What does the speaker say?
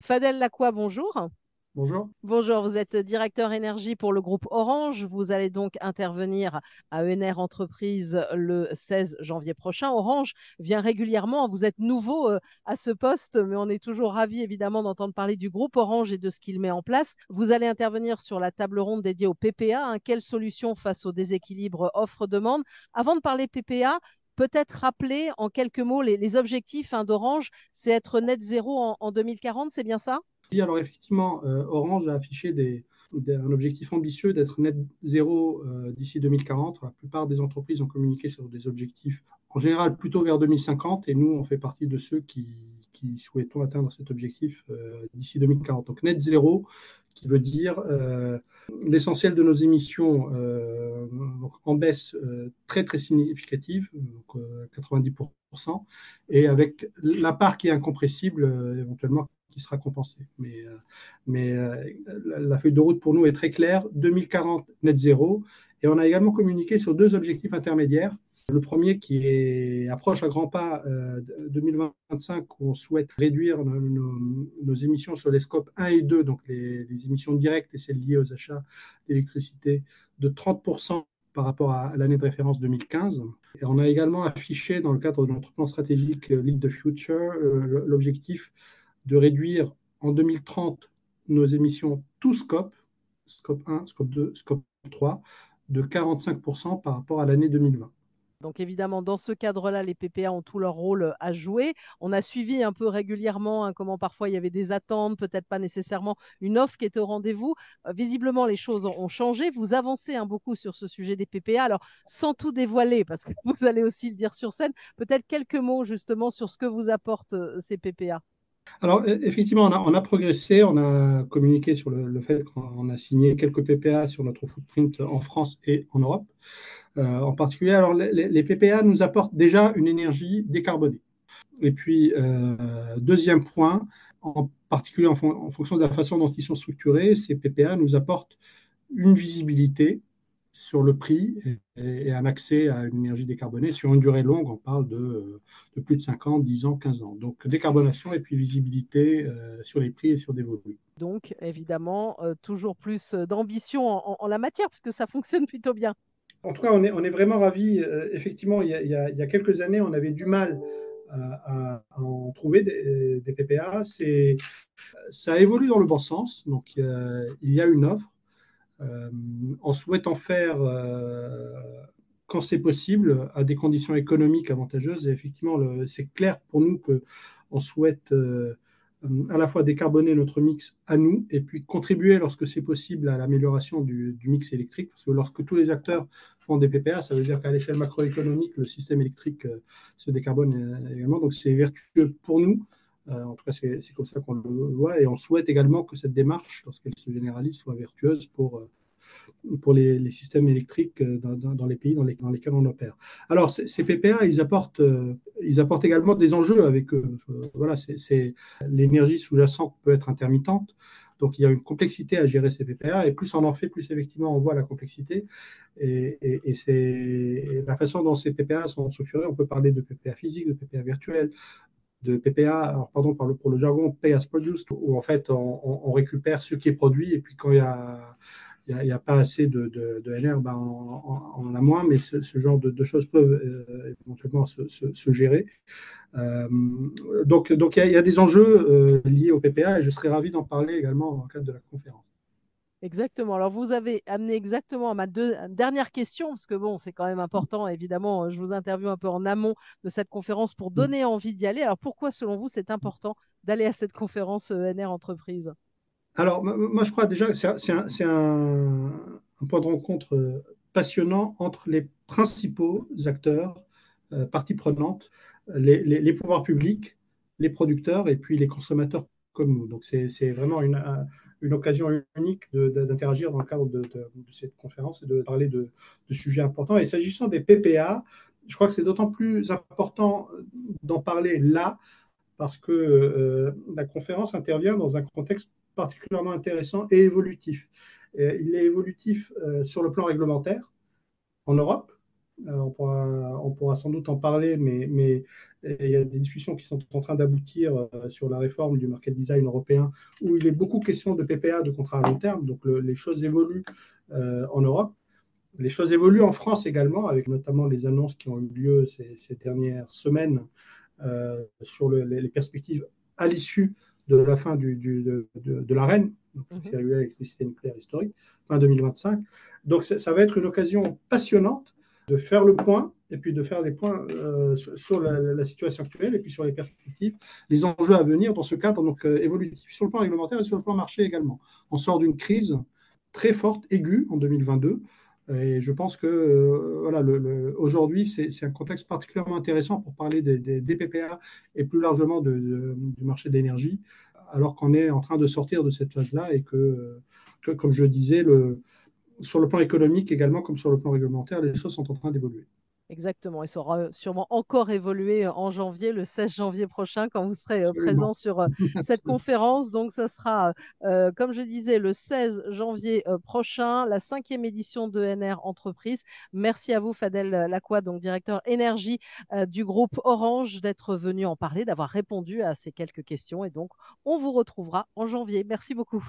Fadel Lacroix, bonjour. Bonjour. Bonjour, vous êtes directeur énergie pour le groupe Orange. Vous allez donc intervenir à ENR Entreprise le 16 janvier prochain. Orange vient régulièrement, vous êtes nouveau à ce poste, mais on est toujours ravis évidemment d'entendre parler du groupe Orange et de ce qu'il met en place. Vous allez intervenir sur la table ronde dédiée au PPA, hein. Quelle solution face au déséquilibre offre-demande? Avant de parler PPA, peut-être rappeler en quelques mots les objectifs, hein, d'Orange, c'est être net zéro en 2040, c'est bien ça? Oui, alors effectivement, Orange a affiché un objectif ambitieux d'être net zéro d'ici 2040. La plupart des entreprises ont communiqué sur des objectifs en général plutôt vers 2050 et nous, on fait partie de ceux qui souhaitons atteindre cet objectif d'ici 2040. Donc net zéro, qui veut dire l'essentiel de nos émissions donc en baisse très très significative, donc 90%, et avec la part qui est incompressible éventuellement qui sera compensée. Mais la feuille de route pour nous est très claire, 2040 net zéro, et on a également communiqué sur deux objectifs intermédiaires. Le premier qui est, approche à grands pas 2025, où on souhaite réduire nos émissions sur les scopes 1 et 2, donc les émissions directes et celles liées aux achats d'électricité, de 30% par rapport à l'année de référence 2015. Et on a également affiché dans le cadre de notre plan stratégique Lead the Future l'objectif de réduire en 2030 nos émissions tout scope, scope 1, scope 2, scope 3, de 45% par rapport à l'année 2020. Donc évidemment, dans ce cadre-là, les PPA ont tout leur rôle à jouer. On a suivi un peu régulièrement, hein, comment parfois il y avait des attentes, peut-être pas nécessairement une offre qui était au rendez-vous. Visiblement, les choses ont changé. Vous avancez, hein, beaucoup sur ce sujet des PPA. Alors, sans tout dévoiler, parce que vous allez aussi le dire sur scène, peut-être quelques mots justement sur ce que vous apportent ces PPA. Alors, effectivement, on a progressé, on a communiqué sur le fait qu'on a signé quelques PPA sur notre footprint en France et en Europe. En particulier, alors les PPA nous apportent déjà une énergie décarbonée. Et puis, deuxième point, en particulier en fonction de la façon dont ils sont structurés, ces PPA nous apportent une visibilité sur le prix et un accès à une énergie décarbonée sur une durée longue. On parle de plus de 5 ans, 10 ans, 15 ans. Donc décarbonation et puis visibilité sur les prix et sur des volumes. Donc, évidemment, toujours plus d'ambition en la matière, puisque ça fonctionne plutôt bien. En tout cas, on est vraiment ravis. Effectivement, il y a quelques années, on avait du mal à en trouver des PPA. Ça évolue dans le bon sens. Donc, il y a une offre. En souhaitant faire, quand c'est possible, à des conditions économiques avantageuses. Et effectivement, c'est clair pour nous qu'on souhaite à la fois décarboner notre mix à nous et puis contribuer lorsque c'est possible à l'amélioration du mix électrique. Parce que lorsque tous les acteurs font des PPA, ça veut dire qu'à l'échelle macroéconomique, le système électrique se décarbone également. Donc c'est vertueux pour nous. En tout cas, c'est comme ça qu'on le voit. Et on souhaite également que cette démarche, lorsqu'elle se généralise, soit vertueuse pour les systèmes électriques dans les pays dans lesquels on opère. Alors, ces PPA, ils apportent également des enjeux avec eux. Voilà, l'énergie sous-jacente peut être intermittente. Donc, il y a une complexité à gérer ces PPA. Et plus on en fait, plus effectivement on voit la complexité. Et c'est la façon dont ces PPA sont structurés. On peut parler de PPA physique, de PPA virtuel, de PPA, alors, pardon, pour le jargon Pay as Produced, où en fait on récupère ce qui est produit et puis quand il y a pas assez de LR, ben on en a moins, mais ce genre de choses peuvent éventuellement se gérer. Euh, donc il y a des enjeux liés au PPA et je serais ravi d'en parler également dans le cadre de la conférence. Exactement. Alors, vous avez amené exactement à ma dernière question, parce que bon, c'est quand même important, évidemment, je vous interviewe un peu en amont de cette conférence pour donner envie d'y aller. Alors, pourquoi, selon vous, c'est important d'aller à cette conférence ENR Entreprise? Alors, moi, je crois déjà que c'est un point de rencontre passionnant entre les principaux acteurs, parties prenantes, les pouvoirs publics, les producteurs et puis les consommateurs comme nous. Donc, c'est vraiment une occasion unique d'interagir dans le cadre de cette conférence et de parler de sujets importants. Et s'agissant des PPA, je crois que c'est d'autant plus important d'en parler là parce que la conférence intervient dans un contexte particulièrement intéressant et évolutif. Il est évolutif sur le plan réglementaire en Europe, On pourra sans doute en parler, mais il y a des discussions qui sont en train d'aboutir sur la réforme du market design européen, où il est beaucoup question de PPA, de contrats à long terme. Donc les choses évoluent en Europe. Les choses évoluent en France également, avec notamment les annonces qui ont eu lieu ces dernières semaines sur les perspectives à l'issue de la fin de l'ARENH, donc Mhm. c'est l'électricité nucléaire historique, fin 2025. Donc ça va être une occasion passionnante de faire le point et puis de faire des points sur la situation actuelle et puis sur les perspectives, les enjeux à venir dans ce cadre donc, évolutif, sur le plan réglementaire et sur le plan marché également. On sort d'une crise très forte, aiguë en 2022. Et je pense que voilà, aujourd'hui, c'est un contexte particulièrement intéressant pour parler des PPA et plus largement du marché de l'énergie, alors qu'on est en train de sortir de cette phase-là et que, comme je le disais, sur le plan économique également, comme sur le plan réglementaire, les choses sont en train d'évoluer. Exactement. Et ça aura sûrement encore évolué en janvier, le 16 janvier prochain, quand vous serez présent Absolument. sur cette conférence. Donc, ça sera, comme je disais, le 16 janvier prochain, la 5e édition de NR Entreprise. Merci à vous, Fadel Lacroix, donc directeur énergie du groupe Orange, d'être venu en parler, d'avoir répondu à ces quelques questions. Et donc, on vous retrouvera en janvier. Merci beaucoup.